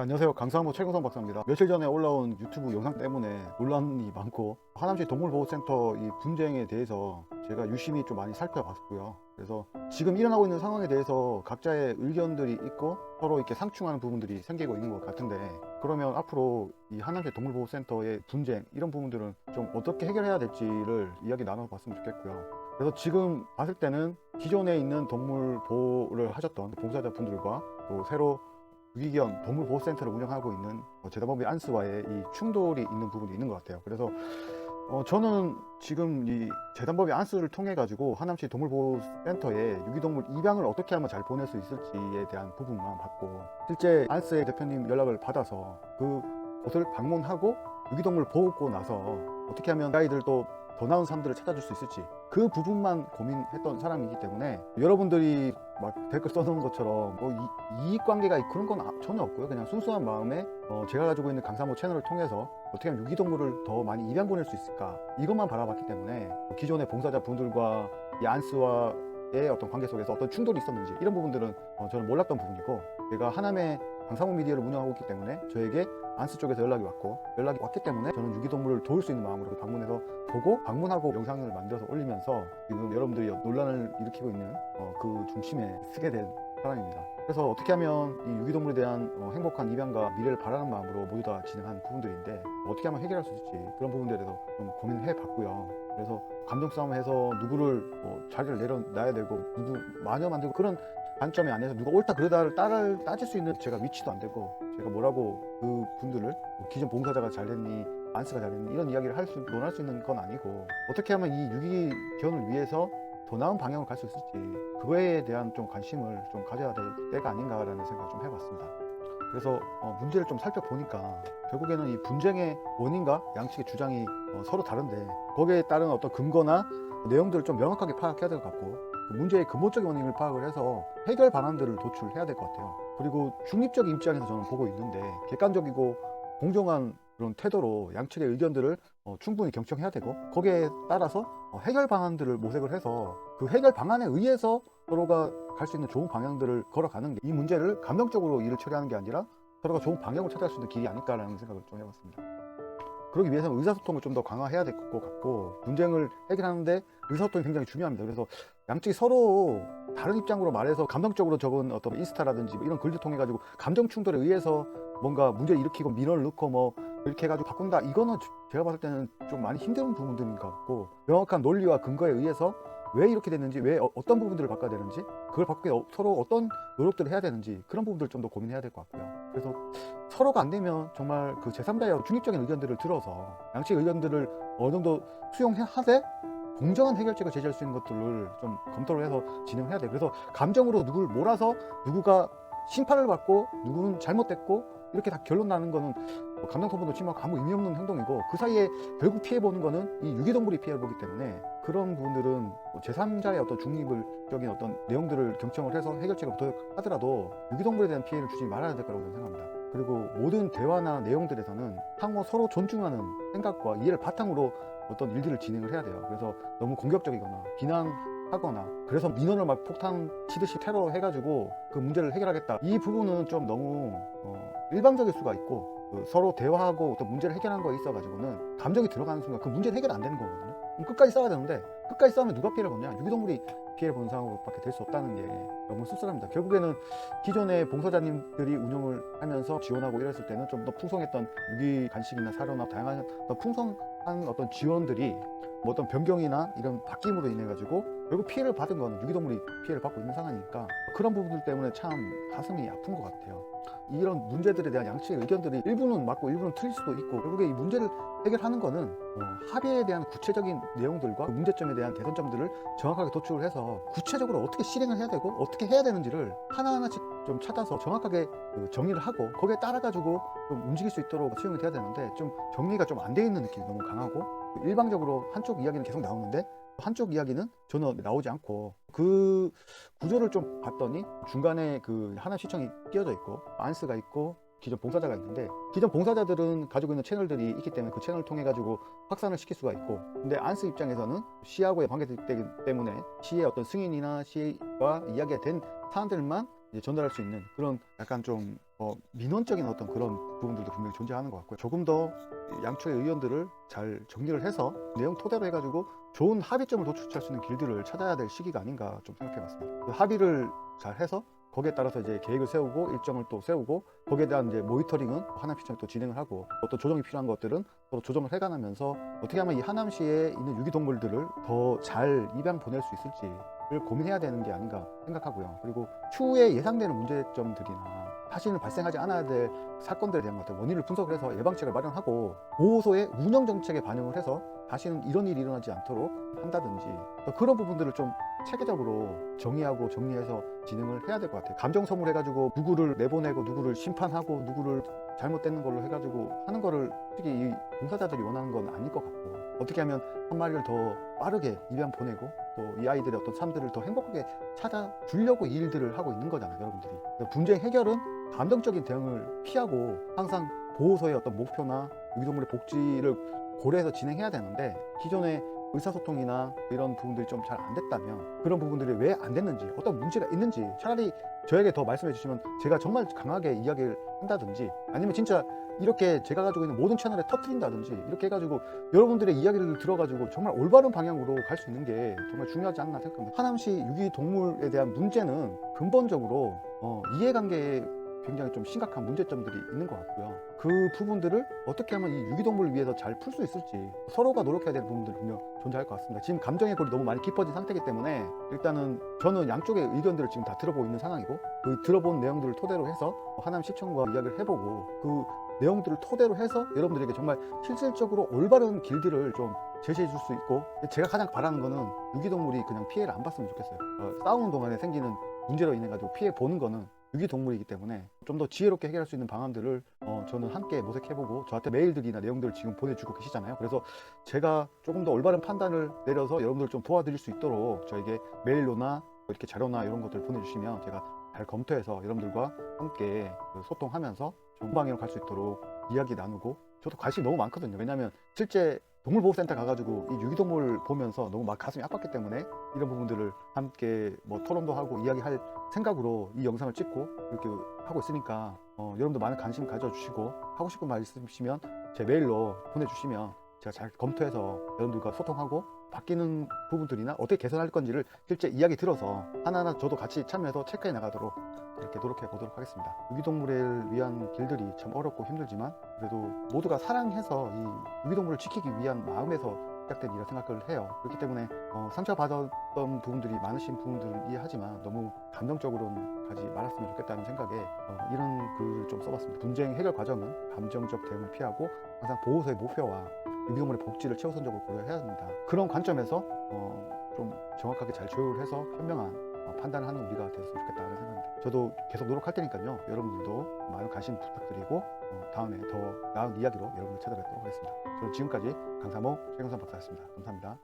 안녕하세요. 강사무 최근성 박사입니다. 며칠 전에 올라온 유튜브 영상 때문에 논란이 많고 하남시 동물보호센터 이 분쟁에 대해서 제가 유심히 좀 많이 살펴봤고요. 그래서 지금 일어나고 있는 상황에 대해서 각자의 의견들이 있고 서로 이렇게 상충하는 부분들이 생기고 있는 것 같은데, 그러면 앞으로 이 하남시 동물보호센터의 분쟁 이런 부분들은 좀 어떻게 해결해야 될지를 이야기 나눠봤으면 좋겠고요. 그래서 지금 봤을 때는 기존에 있는 동물 보호를 하셨던 봉사자분들과 또 새로 유기견 동물보호센터를 운영하고 있는 재단법인 안스와의 이 충돌이 있는 부분이 있는 것 같아요. 그래서 저는 지금 이 재단법인 안스를 통해 가지고 하남시 동물보호센터에 유기동물 입양을 어떻게 하면 잘 보낼 수 있을지에 대한 부분만 봤고, 실제 안스의 대표님 연락을 받아서 그곳을 방문하고 유기동물 보고 나서 어떻게 하면 아이들도 더 나은 삶들을 찾아줄 수 있을지 그 부분만 고민했던 사람이기 때문에, 여러분들이 막 댓글 써놓은 것처럼 이익관계가 그런 건 전혀 없고요. 그냥 순수한 마음에 제가 가지고 있는 강사모 채널을 통해서 어떻게 하면 유기동물을 더 많이 입양 보낼 수 있을까, 이것만 바라봤기 때문에 기존의 봉사자분들과 이 안스와의 어떤 관계 속에서 어떤 충돌이 있었는지 이런 부분들은 저는 몰랐던 부분이고, 제가 하남의 강사모 미디어를 운영하고 있기 때문에 저에게 안스 쪽에서 연락이 왔기 때문에 저는 유기동물을 도울 수 있는 마음으로 방문해서 보고, 방문하고 영상을 만들어서 올리면서 지금 여러분들이 논란을 일으키고 있는 그 중심에 서게 된 사람입니다. 그래서 어떻게 하면 이 유기동물에 대한 행복한 입양과 미래를 바라는 마음으로 모두 다 진행한 부분들인데, 어떻게 하면 해결할 수 있을지 그런 부분들에 대해서 좀 고민해 봤고요. 그래서 감정 싸움해서 누구를 자리를 내려놔야 되고 누구 마녀 만들고 그런 관점이 아니라 누가 옳다 그르다를 따질 수 있는 제가 위치도 안 되고, 제가 뭐라고 그 분들을 기존 봉사자가 잘됐니 안스가 잘됐니 이런 이야기를 논할 수 있는 건 아니고, 어떻게 하면 이 유기견을 위해서 더 나은 방향으로 갈 수 있을지 그거에 대한 좀 관심을 좀 가져야 될 때가 아닌가라는 생각을 좀 해봤습니다. 그래서 문제를 좀 살펴보니까 결국에는 이 분쟁의 원인과 양측의 주장이 서로 다른데, 거기에 따른 어떤 근거나 내용들을 좀 명확하게 파악해야 될 것 같고, 그 문제의 근본적인 원인을 파악을 해서 해결 방안들을 도출해야 될 것 같아요. 그리고 중립적인 입장에서 저는 보고 있는데, 객관적이고 공정한 그런 태도로 양측의 의견들을 충분히 경청해야 되고, 거기에 따라서 해결 방안들을 모색을 해서 그 해결 방안에 의해서 서로가 갈 수 있는 좋은 방향들을 걸어가는 게, 이 문제를 감정적으로 일을 처리하는 게 아니라 서로가 좋은 방향을 찾아갈 수 있는 길이 아닐까라는 생각을 좀 해봤습니다. 그러기 위해서는 의사소통을 좀 더 강화해야 될 것 같고, 분쟁을 해결하는데 의사소통이 굉장히 중요합니다. 그래서 양측이 서로 다른 입장으로 말해서 감정적으로 적은 어떤 인스타라든지 이런 글들 통해 가지고 감정 충돌에 의해서 뭔가 문제를 일으키고 민원을 넣고 이렇게 해가지고 바꾼다, 이거는 제가 봤을 때는 좀 많이 힘든 부분들인 것 같고, 명확한 논리와 근거에 의해서 왜 이렇게 됐는지, 왜 어떤 부분들을 바꿔야 되는지, 그걸 바꾸기 위해 서로 어떤 노력들을 해야 되는지 그런 부분들을 좀 더 고민해야 될 것 같고요. 그래서 서로가 안 되면 정말 그 제3자의 중립적인 의견들을 들어서 양측 의견들을 어느 정도 수용하되 공정한 해결책을 제시할 수 있는 것들을 좀 검토를 해서 진행해야 돼요. 그래서 감정으로 누구를 몰아서 누구가 심판을 받고 누구는 잘못됐고 이렇게 다 결론 나는 거는 감정 소모도 심하고 아무 의미 없는 행동이고, 그 사이에 결국 피해보는 거는 이 유기동물이 피해를 보기 때문에, 그런 부분들은 제3자의 어떤 중립적인 어떤 내용들을 경청을 해서 해결책을 도입하더라도 유기동물에 대한 피해를 주지 말아야 될 거라고 생각합니다. 그리고 모든 대화나 내용들에서는 상호 서로 존중하는 생각과 이해를 바탕으로 어떤 일들을 진행을 해야 돼요. 그래서 너무 공격적이거나 비난하거나, 그래서 민원을 막 폭탄 치듯이 테러 해가지고 그 문제를 해결하겠다, 이 부분은 좀 너무 일방적일 수가 있고, 서로 대화하고 또 문제를 해결하는 거에 있어 가지고는 감정이 들어가는 순간 그 문제는 해결 안 되는 거거든요. 그럼 끝까지 싸워야 되는데, 끝까지 싸우면 누가 피해를 보냐, 유기동물이 피해를 보는 상황밖에 될 수 없다는 게 너무 씁쓸합니다. 결국에는 기존의 봉사자님들이 운영을 하면서 지원하고 이랬을 때는 좀 더 풍성했던 유기 간식이나 사료나 다양한 더 풍성한 어떤 지원들이 어떤 변경이나 이런 바뀜으로 인해 가지고 결국 피해를 받은 거는 유기동물이 피해를 받고 있는 상황이니까, 그런 부분들 때문에 참 가슴이 아픈 것 같아요. 이런 문제들에 대한 양측의 의견들이 일부는 맞고 일부는 틀릴 수도 있고, 결국에 이 문제를 해결하는 거는 합의에 대한 구체적인 내용들과 그 문제점에 대한 개선점들을 정확하게 도출을 해서 구체적으로 어떻게 실행을 해야 되고 어떻게 해야 되는지를 하나하나씩 좀 찾아서 정확하게 정리를 하고, 거기에 따라 가지고 좀 움직일 수 있도록 수용이 돼야 되는데, 좀 정리가 좀 안 돼 있는 느낌이 너무 강하고, 일방적으로 한쪽 이야기는 계속 나오는데 한쪽 이야기는 전혀 나오지 않고, 그 구조를 좀 봤더니 중간에 그 하남시청이 끼어져 있고 안스가 있고 기존 봉사자가 있는데, 기존 봉사자들은 가지고 있는 채널들이 있기 때문에 그 채널을 통해 가지고 확산을 시킬 수가 있고, 근데 안스 입장에서는 시하고의 관계되기 때문에 시의 어떤 승인이나 시와 이야기가 된 사안들만 이제 전달할 수 있는 그런 약간 좀 민원적인 어떤 그런 부분들도 분명히 존재하는 것 같고요. 조금 더 양쪽의 의견들을 잘 정리를 해서 내용 토대로 해가지고 좋은 합의점을 도출할 수 있는 길들을 찾아야 될 시기가 아닌가 좀 생각해 봤습니다. 그 합의를 잘 해서 거기에 따라서 이제 계획을 세우고 일정을 또 세우고 거기에 대한 이제 모니터링은 하남시청이 또 진행을 하고 어떤 조정이 필요한 것들은 또 조정을 해가면서 어떻게 하면 이 하남시에 있는 유기동물들을 더 잘 입양 보낼 수 있을지를 고민해야 되는 게 아닌가 생각하고요. 그리고 추후에 예상되는 문제점들이나 다시는 발생하지 않아야 될 사건들에 대한 것들 원인을 분석을 해서 예방책을 마련하고 보호소의 운영 정책에 반영을 해서 다시는 이런 일이 일어나지 않도록 한다든지 그런 부분들을 좀 체계적으로 정의하고 정리해서 진행을 해야 될 것 같아요. 감정 소모해가지고 누구를 내보내고 누구를 심판하고 누구를 잘못되는 걸로 해가지고 하는 거를 솔직히 이 봉사자들이 원하는 건 아닐 것 같고 어떻게 하면 한 마리를 더 빠르게 입양 보내고 또 이 아이들의 어떤 삶들을 더 행복하게 찾아주려고 이 일들을 하고 있는 거잖아요, 여러분들이. 분쟁 해결은 감정적인 대응을 피하고 항상 보호소의 어떤 목표나 유기동물의 복지를 고려해서 진행해야 되는데 기존의 의사소통이나 이런 부분들이 좀 잘 안 됐다면 그런 부분들이 왜 안 됐는지 어떤 문제가 있는지 차라리 저에게 더 말씀해 주시면 제가 정말 강하게 이야기를 한다든지 아니면 진짜 이렇게 제가 가지고 있는 모든 채널에 터트린다든지 이렇게 해가지고 여러분들의 이야기를 들어가지고 정말 올바른 방향으로 갈 수 있는 게 정말 중요하지 않나 생각합니다. 하남시 유기동물에 대한 문제는 근본적으로 이해관계에 굉장히 좀 심각한 문제점들이 있는 것 같고요. 그 부분들을 어떻게 하면 이 유기동물을 위해서 잘 풀 수 있을지 서로가 노력해야 되는 부분들이 분명 존재할 것 같습니다. 지금 감정의 골이 너무 많이 깊어진 상태이기 때문에 일단은 저는 양쪽의 의견들을 지금 다 들어보고 있는 상황이고 그 들어본 내용들을 토대로 해서 하남시청과 이야기를 해보고 그 내용들을 토대로 해서 여러분들에게 정말 실질적으로 올바른 길들을 좀 제시해 줄 수 있고 제가 가장 바라는 거는 유기동물이 그냥 피해를 안 봤으면 좋겠어요. 싸우는 동안에 생기는 문제로 인해 가지고 피해 보는 거는 유기동물이기 때문에 좀 더 지혜롭게 해결할 수 있는 방안들을 저는 함께 모색해보고 저한테 메일들이나 내용들을 지금 보내주고 계시잖아요. 그래서 제가 조금 더 올바른 판단을 내려서 여러분들 좀 도와드릴 수 있도록 저에게 메일로나 이렇게 자료나 이런 것들 보내주시면 제가 잘 검토해서 여러분들과 함께 소통하면서 좋은 방향으로 갈 수 있도록 이야기 나누고 저도 관심이 너무 많거든요. 왜냐하면 실제 동물보호센터 가가지고 이 유기동물 보면서 너무 막 가슴이 아팠기 때문에 이런 부분들을 함께 뭐 토론도 하고 이야기할 생각으로 이 영상을 찍고 이렇게 하고 있으니까 여러분도 많은 관심 가져주시고 하고 싶은 말 있으시면 제 메일로 보내주시면 제가 잘 검토해서 여러분들과 소통하고 바뀌는 부분들이나 어떻게 개선할 건지를 실제 이야기 들어서 하나하나 저도 같이 참여해서 체크해 나가도록 이렇게 노력해 보도록 하겠습니다. 유기동물을 위한 길들이 참 어렵고 힘들지만 그래도 모두가 사랑해서 이 유기동물을 지키기 위한 마음에서 시작된 일이라 생각을 해요. 그렇기 때문에 상처받았던 부분들이 많으신 부분들을 이해하지만 너무 감정적으로는 가지 말았으면 좋겠다는 생각에 이런 글을 좀 써봤습니다. 분쟁 해결 과정은 감정적 대응을 피하고 항상 보호소의 목표와 유기동물의 복지를 최우선적으로 고려해야 합니다. 그런 관점에서 좀 정확하게 잘 조율해서 현명한 판단을 하는 우리가 됐으면 좋겠다는 생각입니다. 저도 계속 노력할 테니까요. 여러분들도 많은 관심 부탁드리고 다음에 더 나은 이야기로 여러분을 찾아뵙도록 하겠습니다. 저는 지금까지 강사모 최경선 박사였습니다. 감사합니다.